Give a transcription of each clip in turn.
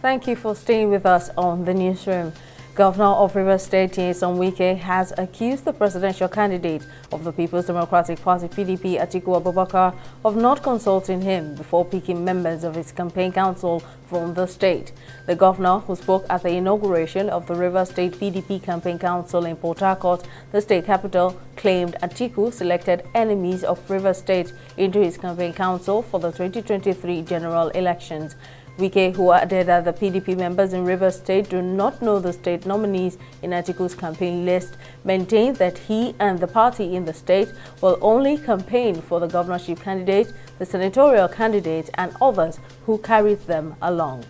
Thank you for staying with us on the newsroom. Governor of Rivers State, Nyesom Wike, has accused the presidential candidate of the People's Democratic Party (PDP), Atiku Abubakar, of not consulting him before picking members of his campaign council from the state. The governor, who spoke at the inauguration of the Rivers State PDP campaign council in Port Harcourt, the state capital, claimed Atiku selected enemies of Rivers State into his campaign council for the 2023 general elections. Wike, who added that the PDP members in Rivers State do not know the state nominees in Atiku's campaign list, maintained that he and the party in the state will only campaign for the governorship candidate, the senatorial candidate, and others who carried them along.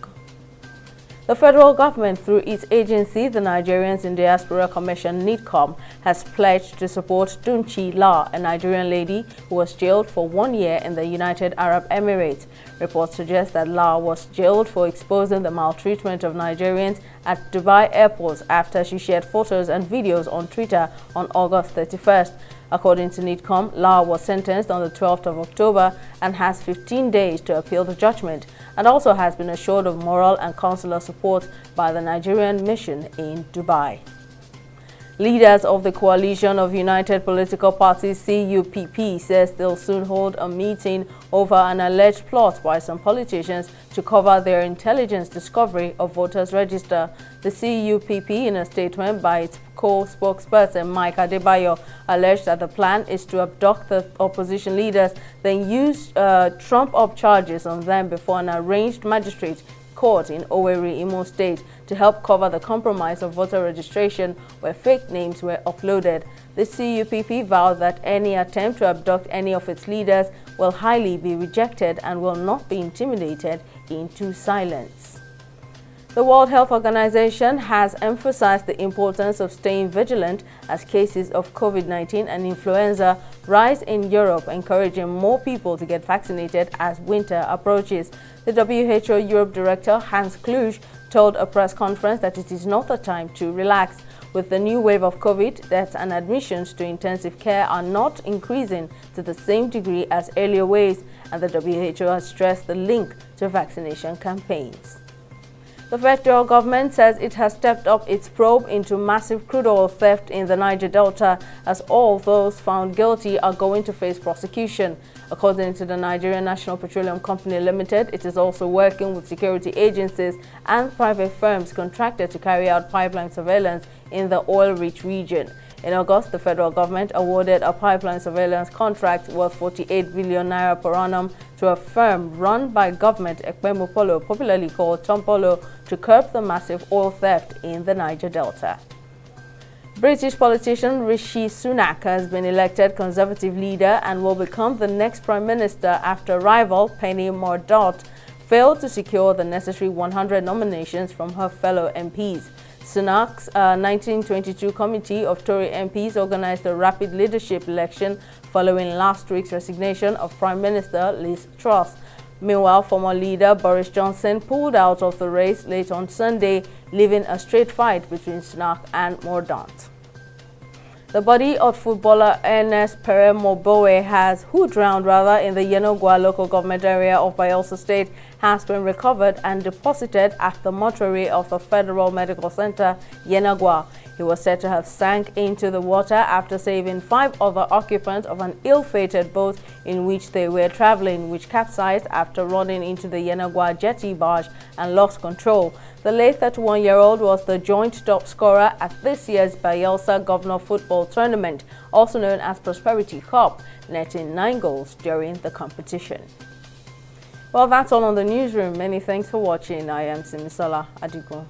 The federal government, through its agency, the Nigerians in Diaspora Commission (NIDCOM), has pledged to support Dunchi La, a Nigerian lady who was jailed for 1 year in the United Arab Emirates. Reports suggest that La was jailed for exposing the maltreatment of Nigerians at Dubai airports after she shared photos and videos on Twitter on August 31st. According to NIDCOM, La was sentenced on the 12th of October and has 15 days to appeal the judgment, and also has been assured of moral and consular support by the Nigerian mission in Dubai. Leaders of the Coalition of United Political Parties (CUPP) says they'll soon hold a meeting over an alleged plot by some politicians to cover their intelligence discovery of voters' register. The CUPP, in a statement by its co-spokesperson Mike Adebayo, alleged that the plan is to abduct the opposition leaders, then use trump-up charges on them before an arranged magistrate court in Owerri, Imo State, to help cover the compromise of voter registration where fake names were uploaded. The CUPP vowed that any attempt to abduct any of its leaders will highly be rejected and will not be intimidated into silence. The World Health Organization has emphasized the importance of staying vigilant as cases of COVID-19 and influenza rise in Europe, encouraging more people to get vaccinated as winter approaches. The WHO Europe Director Hans Kluge told a press conference that it is not the time to relax. With the new wave of COVID, deaths and admissions to intensive care are not increasing to the same degree as earlier waves, and the WHO has stressed the link to vaccination campaigns. The federal government says it has stepped up its probe into massive crude oil theft in the Niger Delta, as all those found guilty are going to face prosecution. According to the Nigerian National Petroleum Company Limited, it is also working with security agencies and private firms contracted to carry out pipeline surveillance in the oil-rich region. In August, the federal government awarded a pipeline surveillance contract worth 48 billion naira per annum to a firm run by government, Ekpemu Polo, popularly called Tom Polo, to curb the massive oil theft in the Niger Delta. British politician Rishi Sunak has been elected Conservative leader and will become the next Prime Minister after rival Penny Mordaunt failed to secure the necessary 100 nominations from her fellow MPs. Sunak's 1922 committee of Tory MPs organized a rapid leadership election following last week's resignation of Prime Minister Liz Truss. Meanwhile, former leader Boris Johnson pulled out of the race late on Sunday, leaving a straight fight between Sunak and Mordaunt. The body of footballer Ernest Peremo-Bowe, who drowned in the Yenogwa local government area of Bayelsa State, has been recovered and deposited at the mortuary of the Federal Medical Center, Yenogwa. He was said to have sank into the water after saving 5 other occupants of an ill-fated boat in which they were traveling, which capsized after running into the Yenogwa jetty barge and lost control. The late 31-year-old was the joint top scorer at this year's Bayelsa Governor Football Tournament, also known as Prosperity Cup, netting 9 goals during the competition. Well, that's all on the newsroom. Many thanks for watching. I am Simisola Adigun.